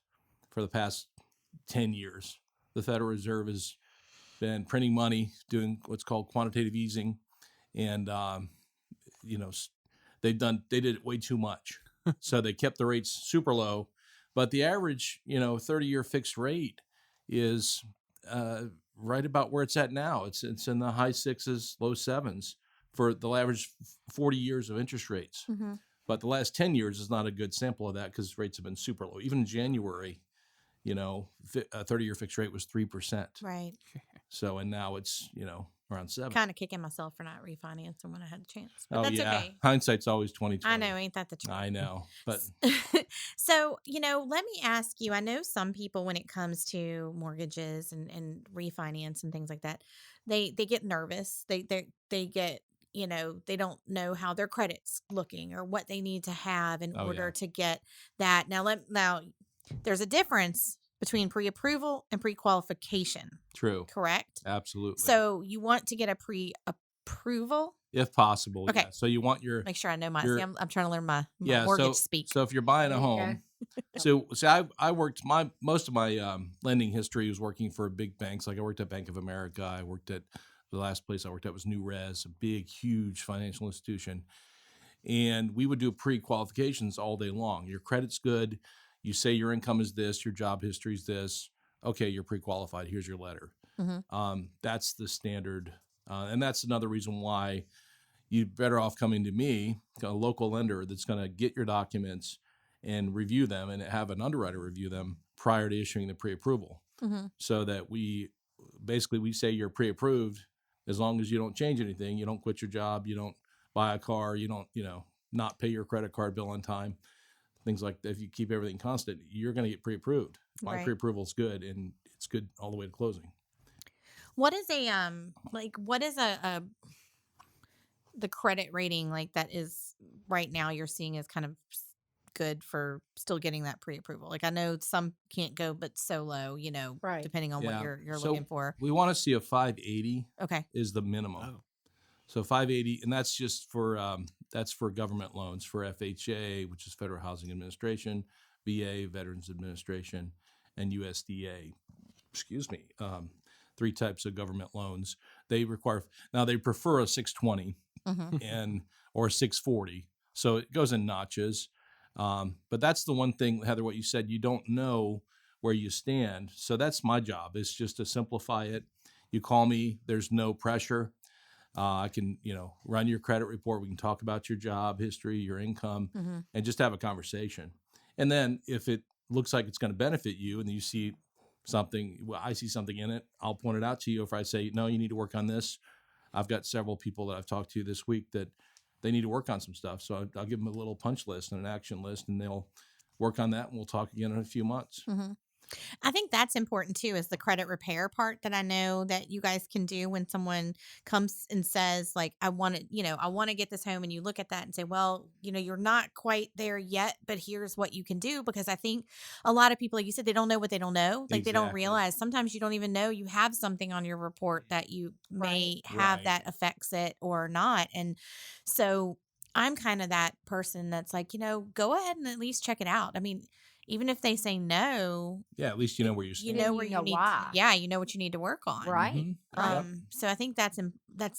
for the past 10 years. The Federal Reserve has been printing money, doing what's called quantitative easing, and they did it way too much. So they kept the rates super low, but the average 30-year fixed rate is right about where it's at now. It's in the high sixes, low sevens for the average 40 years of interest rates. But the last 10 years is not a good sample of that, because rates have been super low. Even in January, a 30-year fixed rate was 3%. Right. So, and now it's, around 7. Kind of kicking myself for not refinancing when I had a chance. But Oh, that's yeah. okay. Hindsight's always 20/20. I know, ain't that the truth? I know. But So, let me ask you, I know some people, when it comes to mortgages and refinance and things like that, they get nervous. They get they don't know how their credit's looking or what they need to have in Oh, order yeah. to get that. Now there's a difference between pre-approval and pre-qualification, True. correct? Absolutely. So you want to get a pre-approval? if possible. Okay. Yeah. So you want your Make sure I know my. your See, I'm trying to learn my yeah. mortgage So speak. so if you're buying a There you home, so I worked most of my lending history was working for big banks. Like I worked at Bank of America. I worked at the last place I worked at was New Res, a big, huge financial institution. And we would do pre-qualifications all day long. Your credit's good. You say your income is this, your job history is this. Okay, you're pre-qualified. Here's your letter. That's the standard. And that's another reason why you're better off coming to me, a local lender that's going to get your documents and review them and have an underwriter review them prior to issuing the pre-approval. So that we say you're pre-approved as long as you don't change anything, you don't quit your job, you don't buy a car, you don't, not pay your credit card bill on time, things like that. If you keep everything constant, you're going to get pre-approved. My Right. pre-approval is good, and it's good all the way to closing. What is the credit rating like that is right now you're seeing is kind of good for still getting that pre-approval? Like I know some can't go but so low, Right. depending on what Yeah. you're So looking for. We want to see a 580 Okay. is the minimum. Oh. So 580, and that's just for government loans, for FHA, which is Federal Housing Administration, VA, Veterans Administration, and USDA. Excuse me. 3 types of government loans. They prefer a 620 or 640. So it goes in notches. But that's the one thing, Heather, what you said, you don't know where you stand. So that's my job, is just to simplify it. You call me, there's no pressure. I can, run your credit report. We can talk about your job history, your income, and just have a conversation. And then if it looks like it's going to benefit you and you see something, I see something in it, I'll point it out to you. If I say, no, you need to work on this. I've got several people that I've talked to this week that they need to work on some stuff. So I'll give them a little punch list and an action list, and they'll work on that, and we'll talk again in a few months. I think that's important too, is the credit repair part that I know that you guys can do when someone comes and says like, I want to get this home, and you look at that and say, well, you're not quite there yet, but here's what you can do. Because I think a lot of people, like you said, they don't know what they don't know. Like they don't Exactly. realize sometimes you don't even know you have something on your report that you may have Right. that affects it or not. And so I'm kind of that person that's like, go ahead and at least check it out. I mean, even if they say no, Yeah, at least you know where you stand. you know Then where you you know need. why. Yeah, you know what you need to work on. Right. Mhm. Right. So I think that's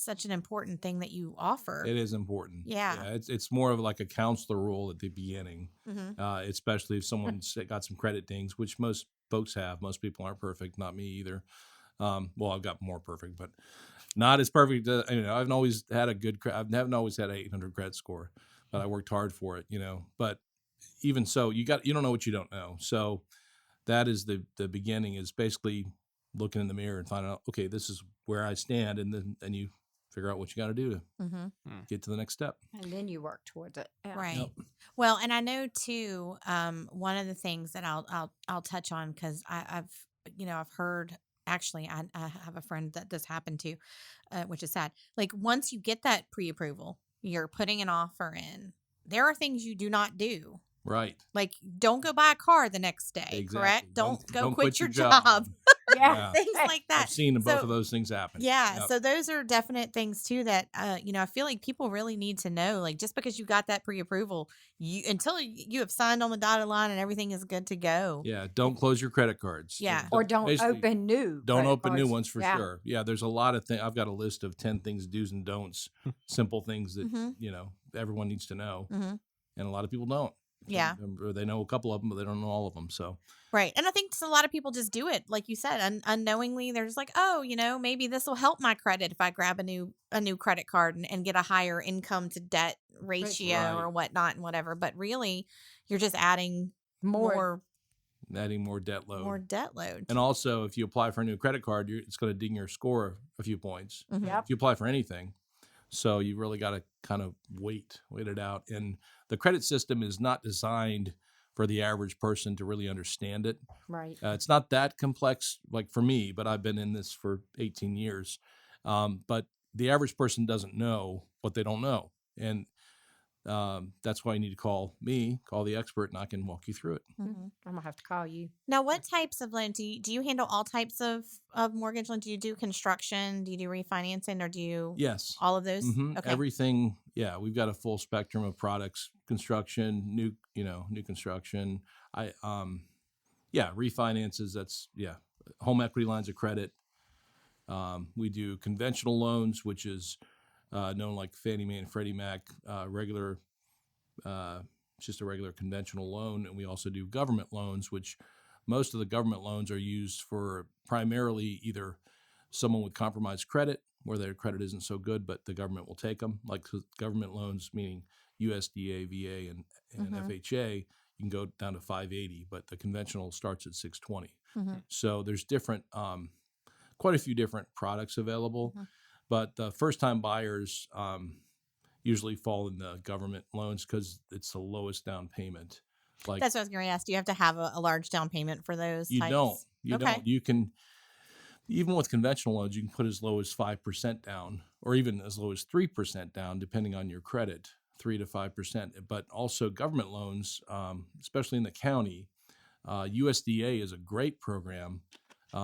such an important thing that you offer. It is important. Yeah. It's more of like a counselor role at the beginning, Mhm. Especially if someone's got some credit dings, which most folks have. Most people aren't perfect, not me either. Well, I've got more perfect, but not as perfect. I haven't always had I haven't always had an 800 credit score, but I worked hard for it. But even so, you don't know what you don't know. So that is the beginning, is basically looking in the mirror and finding out, okay, this is where I stand, and then you figure out what you got to do to get to the next step. And then you work towards it. Yeah. Right. Yep. Well, and I know too. One of the things that I'll touch on, because I've heard. Actually, I have a friend that this happened to, which is sad. Like once you get that pre-approval, you're putting an offer in. There are things you do not do. Right. Like don't go buy a car the next day. Exactly. Correct. Don't go don't quit your job. Yeah. Things like that. I've seen both So- of those things happen. Yeah, Yep. so those are definite things too that I feel like people really need to know. Like just because you got that pre-approval, until you have signed on the dotted line and everything is good to go. Yeah, don't close your credit cards. Yeah. Or don't Basically, open new. Don't credit open new cards. ones for Yeah. sure. Yeah, there's a lot of things. I've got a list of 10 things, do's and don'ts, simple things that, Mhm. Everyone needs to know. Mhm. And a lot of people don't. Yeah. Or they know a couple of them, but they don't know all of them. So, Right. And I think a lot of people just do it, like you said, unknowingly. They're just like, oh, maybe this will help my credit if I grab a new credit card and get a higher income to debt ratio Right. or whatnot and whatever. But really, you're just adding more adding more debt load. debt load. And also, if you apply for a new credit card, it's going to ding your score a few points. Mhm. Yep. If you apply for anything. So you really got to kind of wait it out. And the credit system is not designed for the average person to really understand it. Right. It's not that complex, like for me, but I've been in this for 18 years. But the average person doesn't know what they don't know. And that's why you need to call the expert, and I can walk you through it. Mm-hmm. I'm gonna have to call you. Now, what types of loans do you handle? All types of mortgage loans? Do you do construction? Do you do refinancing, or do you? Yes. All of those. Mm-hmm. Okay. Everything. Yeah, we've got a full spectrum of products: construction, new construction. Refinances. That's home equity lines of credit. We do conventional loans, which is known like Fannie Mae and Freddie Mac, just a regular conventional loan. And we also do government loans, which most of the government loans are used for primarily either someone with compromised credit, where their credit isn't so good, but the government will take them. Like government loans, meaning USDA, VA, and FHA, you can go down to 580, but the conventional starts at 620. Mm-hmm. So there's different, quite a few different products available. Mm-hmm. But the first-time buyers usually fall in the government loans because it's the lowest down payment. Like, that's what I was going to ask. Do you have to have a large down payment for those? You types? don't. You Okay. don't. You can, even with conventional loans, you can put as low as 5% down, or even as low as 3% down, depending on your credit, 3 to 5%. But also government loans, especially in the county, USDA is a great program.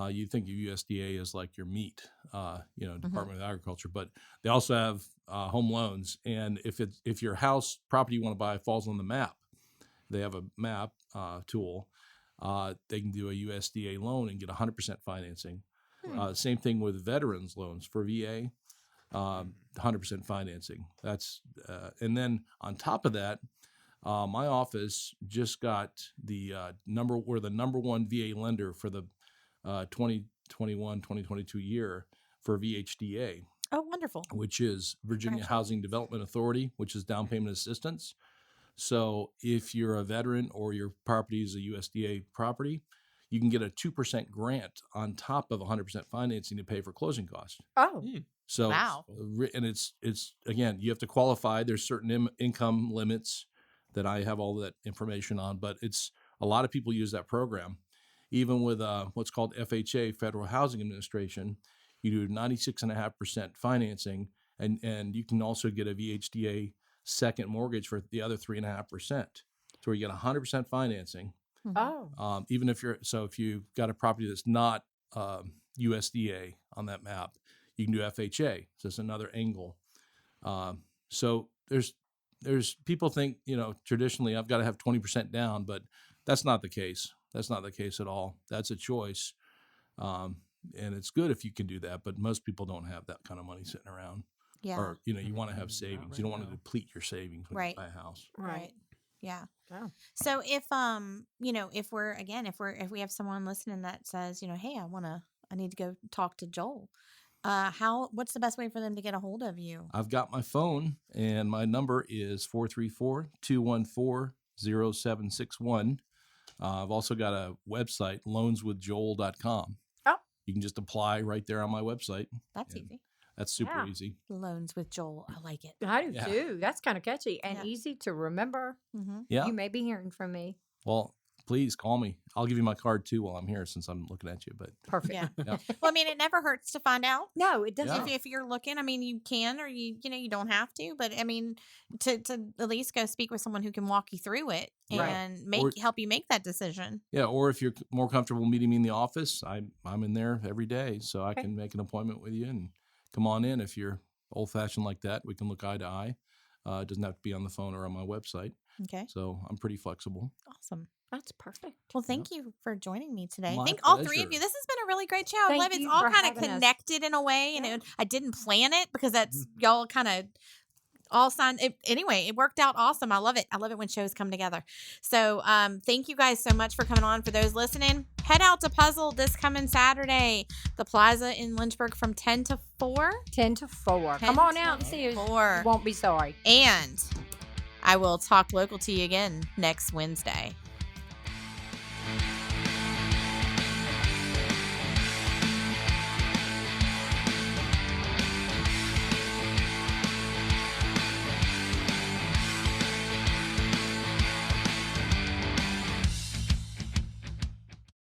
You think of USDA as like your meat, Department of Agriculture, but they also have home loans. And if your house property you want to buy falls on the map, they have a map tool. They can do a USDA loan and get 100% financing. Same thing with veterans loans for VA, 100% financing. That's and then on top of that, my office just got we're the number one VA lender for the 2021-2022 year for VHDA. Oh, wonderful. Which is Virginia Housing Development Authority, which is down payment assistance. So if you're a veteran or your property is a USDA property, you can get a 2% grant on top of 100% financing to pay for closing costs. Oh. So, wow. And it's again, you have to qualify. There's certain income limits that I have all that information on, but it's a lot of people use that program. Even with what's called FHA, Federal Housing Administration, you do 96.5% financing, and you can also get a VHDA second mortgage for the other 3.5%. So where you get 100% financing. Oh. Even if you've got a property that's not USDA on that map, you can do FHA. So it's another angle. So there's people think, traditionally I've got to have 20% down, but that's not the case. That's not the case at all. That's a choice. And it's good if you can do that, but most people don't have that kind of money sitting around. Yeah. Or, you want to have savings. You don't want to deplete your savings when you buy a house. Right. Yeah. Oh. So if if we have someone listening that says, hey, I need to go talk to Joel. What's the best way for them to get a hold of you? I've got my phone, and my number is 434-214-0761. I've also got a website, loanswithjoel.com. Oh. You can just apply right there on my website. That's easy. That's super easy. Loans with Joel. I like it. I do too. That's kind of catchy and easy to remember. Mm-hmm. Yeah. You may be hearing from me. Well, please call me. I'll give you my card too while I'm here, since I'm looking at you. But perfect. Yeah. Well, it never hurts to find out. No, it doesn't. If you're looking, you can, or you don't have to, but to at least go speak with someone who can walk you through it and help you make that decision. Yeah. Or if you're more comfortable meeting me in the office, I'm in there every day, so I can make an appointment with you and come on in. If you're old fashioned like that, we can look eye to eye. It doesn't have to be on the phone or on my website. Okay. So I'm pretty flexible. Awesome. That's perfect. Well, thank you for joining me today. My Thank all pleasure. three of you. This has been a really great show. I love Thank it's you all for kind of having us. connected in a way. And I didn't plan it because that's y'all kind of all signed. Anyway, it worked out awesome. I love it. I love it when shows come together. So thank you guys so much for coming on. For those listening, head out to Puzzle this coming Saturday. The Plaza in Lynchburg from 10 to 4. 10 to 4. 10 Come on to out and see us. 4. You won't be sorry. And I will talk local to you again next Wednesday.